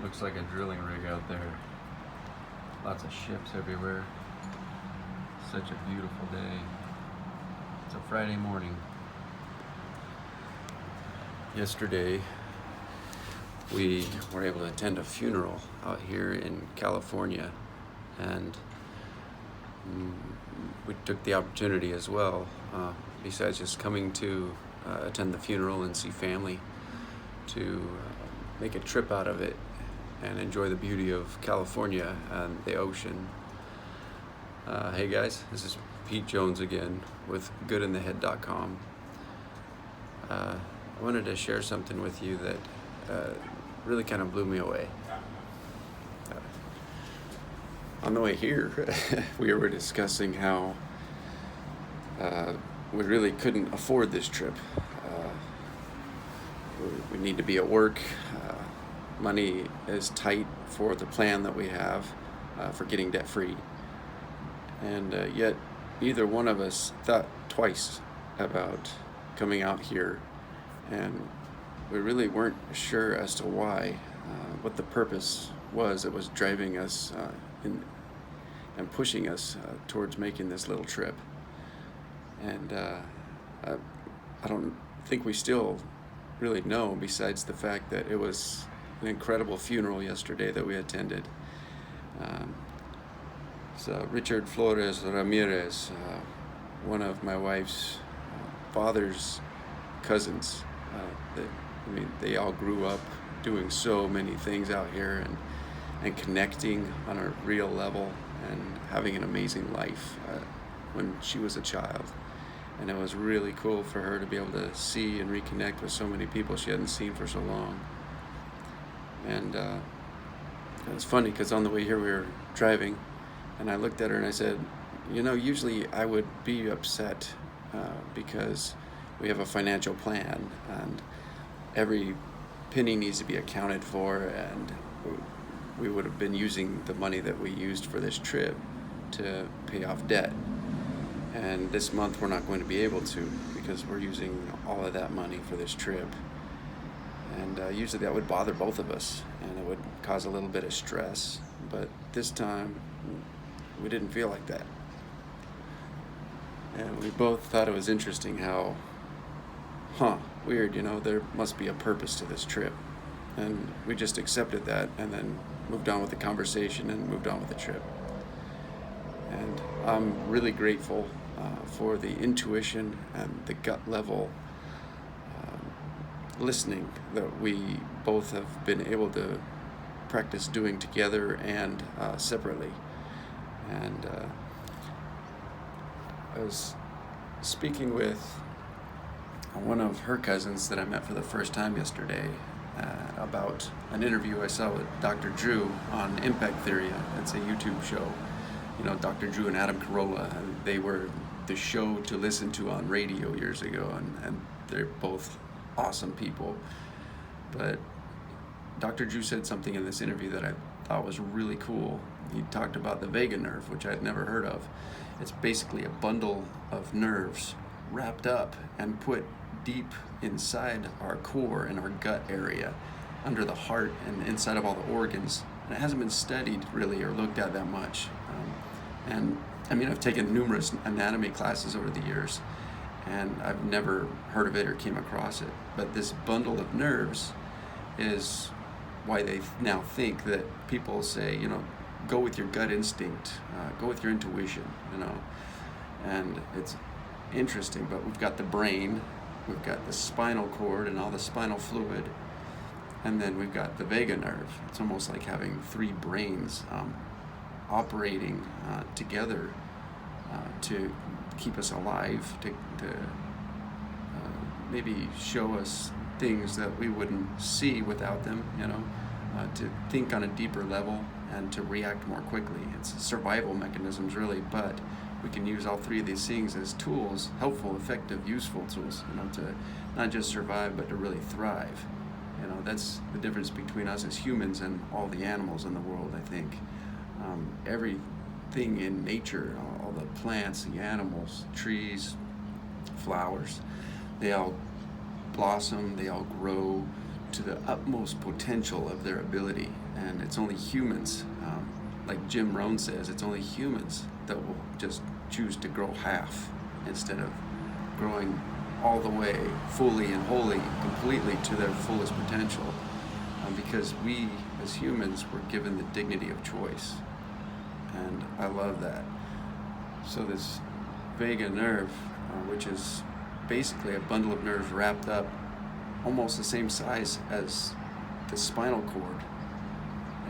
Looks like a drilling rig out there. Lots of ships everywhere. Such a beautiful day. It's a Friday morning. Yesterday, we were able to attend a funeral out here in California, and we took the opportunity as well, besides just coming to attend the funeral and see family, to make a trip out of it and enjoy the beauty of California and the ocean. Hey guys, this is Pete Jones again with goodinthehead.com. I wanted to share something with you that really kind of blew me away. On the way here, we were discussing how we really couldn't afford this trip. We need to be at work. Money is tight for the plan that we have for getting debt free. And yet either one of us thought twice about coming out here, and we really weren't sure as to why, what the purpose was that was driving us and pushing us towards making this little trip. And I don't think we still really know, besides the fact that it was an incredible funeral yesterday that we attended. So Richard Flores Ramirez, one of my wife's father's cousins. They all grew up doing so many things out here and connecting on a real level and having an amazing life when she was a child. And it was really cool for her to be able to see and reconnect with so many people she hadn't seen for so long. And it was funny because on the way here we were driving, and I looked at her and I said, usually I would be upset because we have a financial plan and every penny needs to be accounted for, and we would have been using the money that we used for this trip to pay off debt. And this month we're not going to be able to, because we're using all of that money for this trip. And usually that would bother both of us, and it would cause a little bit of stress. But this time, we didn't feel like that. And we both thought it was interesting how, weird, there must be a purpose to this trip. And we just accepted that and then moved on with the conversation and moved on with the trip. And I'm really grateful for the intuition and the gut level listening that we both have been able to practice doing together and separately. And I was speaking with one of her cousins that I met for the first time yesterday about an interview I saw with Dr. Drue on Impact Theory. It's a YouTube show. Dr. Drue and Adam Carolla, and they were the show to listen to on radio years ago, and they're both awesome people. But Dr. Drue said something in this interview that I thought was really cool. He talked about the vagus nerve, which I'd never heard of. It's basically a bundle of nerves wrapped up and put deep inside our core and our gut area, under the heart and inside of all the organs. And it hasn't been studied really or looked at that much. I've taken numerous anatomy classes over the years, and I've never heard of it or came across it. But this bundle of nerves is why they now think that people say, go with your gut instinct, go with your intuition, And it's interesting, but we've got the brain, we've got the spinal cord and all the spinal fluid, and then we've got the vagus nerve. It's almost like having three brains operating together to keep us alive, to maybe show us things that we wouldn't see without them, to think on a deeper level and to react more quickly. It's survival mechanisms really, but we can use all three of these things as tools, helpful, effective, useful tools, to not just survive, but to really thrive. That's the difference between us as humans and all the animals in the world, I think. Everything in nature, all the plants, the animals, trees, flowers, they all blossom, they all grow to the utmost potential of their ability. And it's only humans, like Jim Rohn says, it's only humans that will just choose to grow half instead of growing all the way, fully and wholly, completely to their fullest potential. Because we, as humans, were given the dignity of choice. And I love that. So this vagus nerve, which is basically a bundle of nerves wrapped up almost the same size as the spinal cord,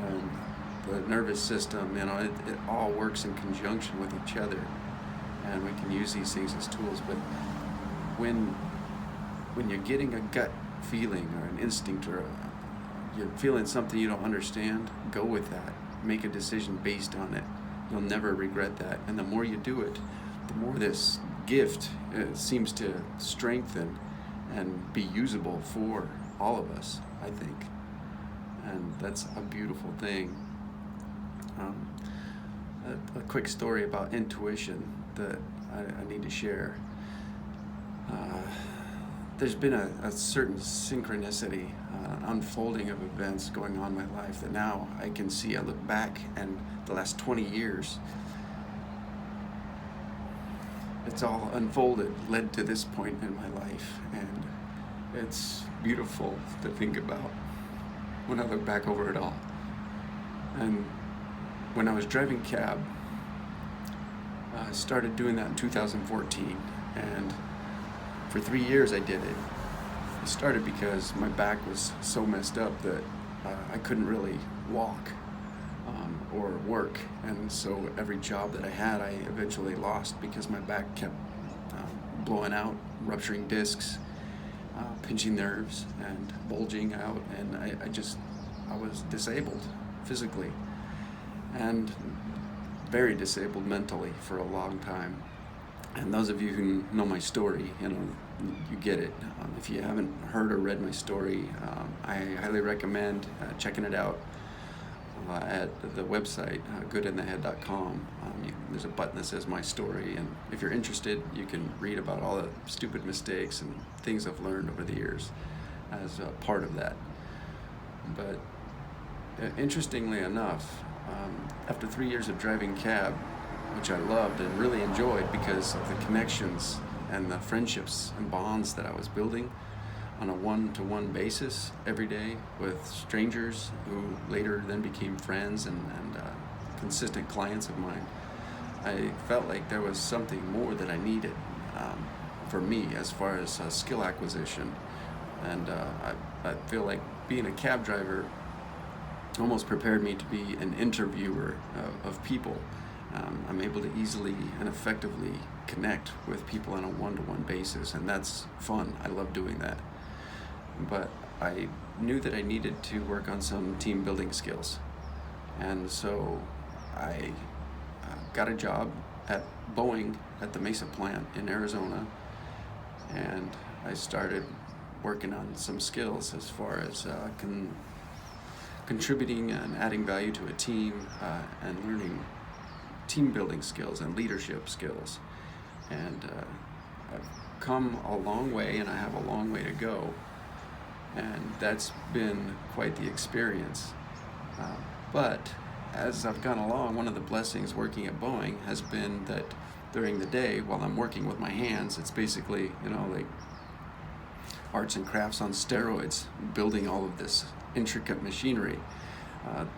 and the nervous system, it all works in conjunction with each other, and we can use these things as tools. But when you're getting a gut feeling or an instinct, or you're feeling something you don't understand, go with that. Make a decision based on it. You'll never regret that. And the more you do it, the more this gift seems to strengthen and be usable for all of us, I think. And that's a beautiful thing. A quick story about intuition that I need to share. There's been a certain synchronicity, unfolding of events going on in my life that now I can see. I look back, and the last 20 years, it's all unfolded, led to this point in my life, and it's beautiful to think about when I look back over it all. And when I was driving cab, I started doing that in 2014, and for 3 years I did it. It started because my back was so messed up that I couldn't really walk or work, and so every job that I had I eventually lost because my back kept blowing out, rupturing discs, pinching nerves, and bulging out, and I was disabled physically and very disabled mentally for a long time. And those of you who know my story, you get it. If you haven't heard or read my story, I highly recommend checking it out at the website, goodinthehead.com. There's a button that says My Story, and if you're interested, you can read about all the stupid mistakes and things I've learned over the years as a part of that. But interestingly enough, after 3 years of driving cab, which I loved and really enjoyed because of the connections and the friendships and bonds that I was building on a one-to-one basis every day with strangers who later then became friends and consistent clients of mine, I felt like there was something more that I needed for me as far as skill acquisition. And I feel like being a cab driver almost prepared me to be an interviewer of people. I'm able to easily and effectively connect with people on a one-to-one basis, and that's fun. I love doing that. But I knew that I needed to work on some team building skills, and so I got a job at Boeing at the Mesa plant in Arizona, and I started working on some skills as far as contributing and adding value to a team, and learning team building skills and leadership skills. And I've come a long way, and I have a long way to go, and that's been quite the experience. But as I've gone along, one of the blessings working at Boeing has been that during the day, while I'm working with my hands, it's basically, like arts and crafts on steroids, building all of this intricate machinery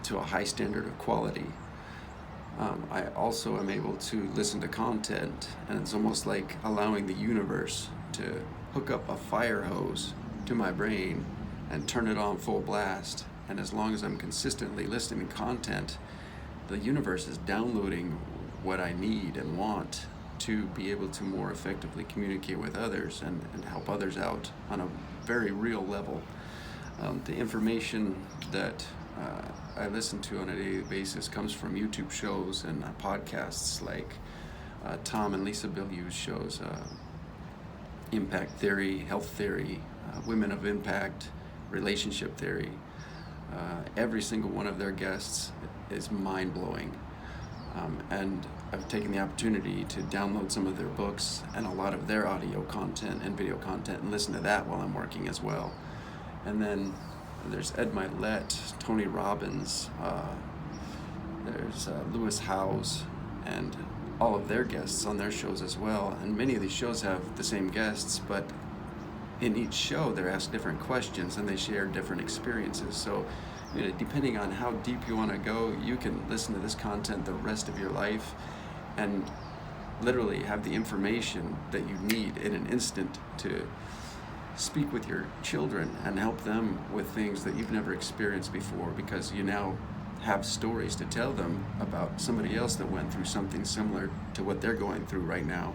to a high standard of quality. I also am able to listen to content, and it's almost like allowing the universe to hook up a fire hose to my brain and turn it on full blast. And as long as I'm consistently listening to content, the universe is downloading what I need and want to be able to more effectively communicate with others and help others out on a very real level. The information that I listen to on a daily basis comes from YouTube shows and podcasts like Tom and Lisa Bilyeu's shows, Impact Theory, Health Theory, Women of Impact, Relationship Theory. Every single one of their guests is mind-blowing. And I've taken the opportunity to download some of their books and a lot of their audio content and video content and listen to that while I'm working as well. And then there's Ed Milet, Tony Robbins, there's Lewis Howes, and all of their guests on their shows as well. And many of these shows have the same guests, but in each show they're asked different questions and they share different experiences. So depending on how deep you want to go, you can listen to this content the rest of your life and literally have the information that you need in an instant to speak with your children and help them with things that you've never experienced before, because you now have stories to tell them about somebody else that went through something similar to what they're going through right now.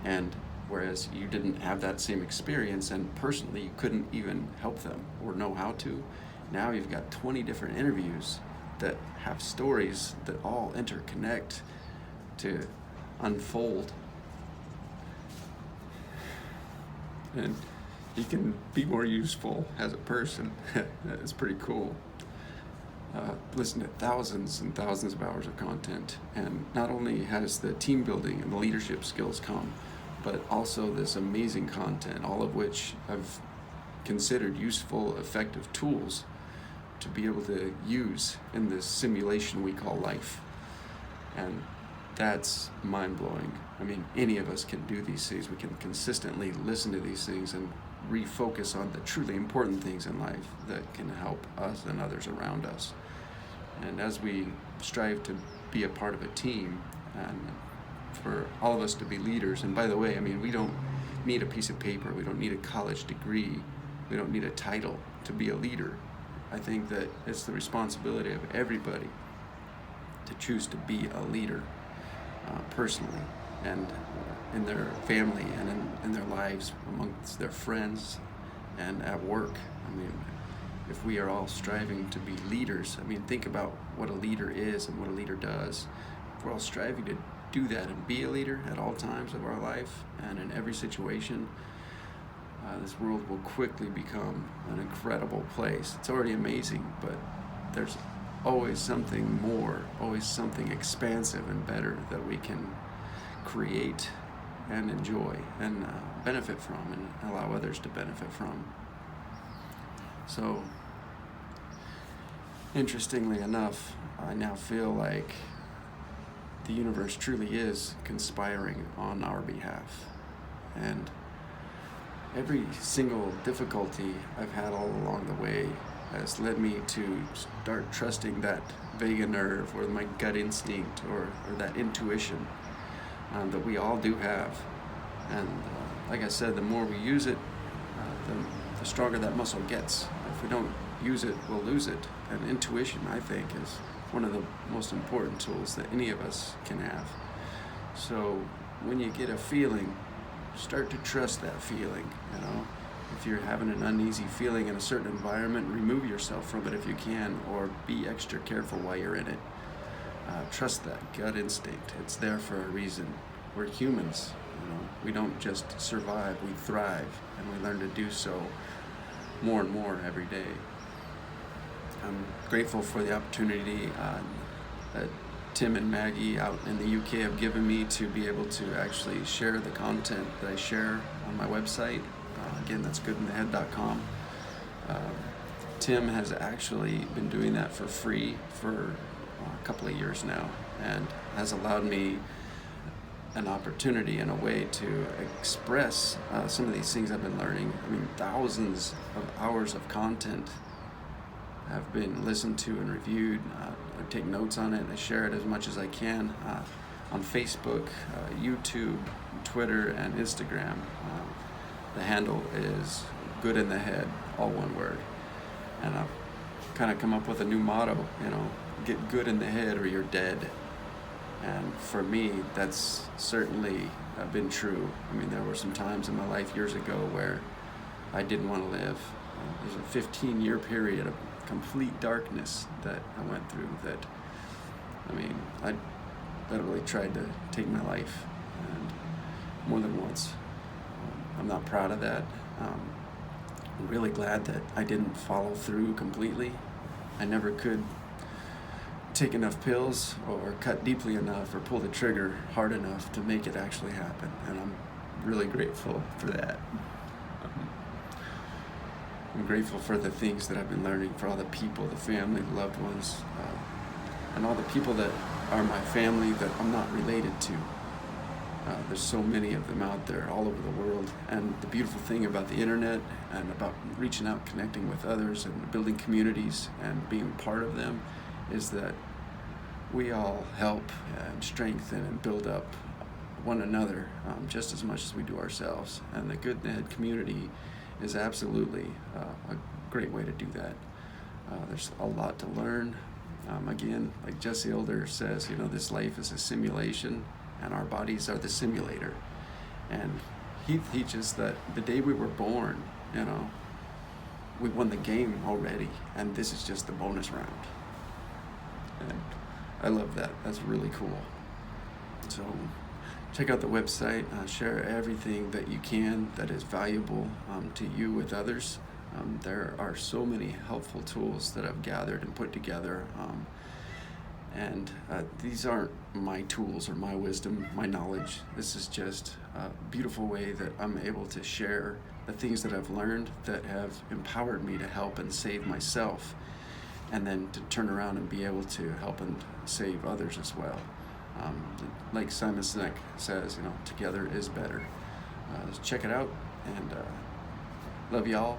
And whereas you didn't have that same experience and personally you couldn't even help them or know how to, now you've got 20 different interviews that have stories that all interconnect to unfold. And you can be more useful as a person. It's pretty cool. Listen to thousands and thousands of hours of content, and not only has the team building and the leadership skills come, but also this amazing content, all of which I've considered useful, effective tools to be able to use in this simulation we call life. And that's mind-blowing. I mean, any of us can do these things. We can consistently listen to these things and refocus on the truly important things in life that can help us and others around us. And as we strive to be a part of a team and for all of us to be leaders, and by the way, I mean, we don't need a piece of paper, we don't need a college degree, we don't need a title to be a leader. I think that it's the responsibility of everybody to choose to be a leader personally and in their family and in their lives, amongst their friends and at work. I mean, if we are all striving to be leaders, I mean, think about what a leader is and what a leader does. If we're all striving to do that and be a leader at all times of our life and in every situation, this world will quickly become an incredible place. It's already amazing, but there's always something more, always something expansive and better that we can create and enjoy and benefit from and allow others to benefit from. So, interestingly enough, I now feel like the universe truly is conspiring on our behalf. And every single difficulty I've had all along the way has led me to start trusting that vagus nerve or my gut instinct or that intuition that we all do have. And like I said, the more we use it, the stronger that muscle gets. If we don't use it, we'll lose it. And intuition, I think, is one of the most important tools that any of us can have. So when you get a feeling, start to trust that feeling. If you're having an uneasy feeling in a certain environment, remove yourself from it if you can, or be extra careful while you're in it. Trust that gut instinct. It's there for a reason. We're humans. We don't just survive, we thrive, and we learn to do so more and more every day. I'm grateful for the opportunity that Tim and Maggie out in the UK have given me to be able to actually share the content that I share on my website. Again, that's goodinthehead.com. Tim has actually been doing that for free for a couple of years now, and has allowed me an opportunity and a way to express some of these things I've been learning. I mean, thousands of hours of content have been listened to and reviewed. I take notes on it and I share it as much as I can on Facebook, YouTube, Twitter, and Instagram. The handle is goodinthehead, all one word. And I've kind of come up with a new motto, get good in the head or you're dead. And for me, that's certainly been true. I mean, there were some times in my life years ago where I didn't want to live. There's a 15-year period of complete darkness that I went through that, I literally tried to take my life, and more than once. I'm not proud of that. I'm really glad that I didn't follow through completely. I never could take enough pills or cut deeply enough or pull the trigger hard enough to make it actually happen, and I'm really grateful for that. I'm grateful for the things that I've been learning, for all the people, the family, the loved ones, and all the people that are my family that I'm not related to. There's so many of them out there all over the world. And the beautiful thing about the internet and about reaching out, connecting with others and building communities and being part of them is that we all help and strengthen and build up one another just as much as we do ourselves. And the Good in the Head community is absolutely a great way to do that. There's a lot to learn. Again, like Jesse Elder says, this life is a simulation and our bodies are the simulator. And he teaches that the day we were born, we won the game already, and this is just the bonus round. And I love that. That's really cool. So check out the website, share everything that you can that is valuable to you with others. There are so many helpful tools that I've gathered and put together. And these aren't my tools or my wisdom, my knowledge. This is just a beautiful way that I'm able to share the things that I've learned that have empowered me to help and save myself, and then to turn around and be able to help and save others as well. Like Simon Sinek says, together is better. Check it out, and love y'all.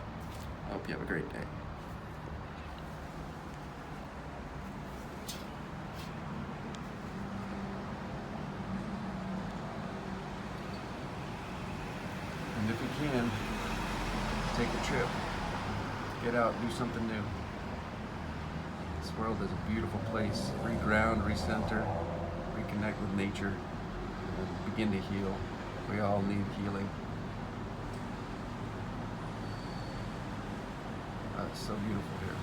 I hope you have a great day. And if you can, take a trip, get out, do something new. This world is a beautiful place. Reground, recenter, reconnect with nature, and begin to heal. We all need healing. It's so beautiful here.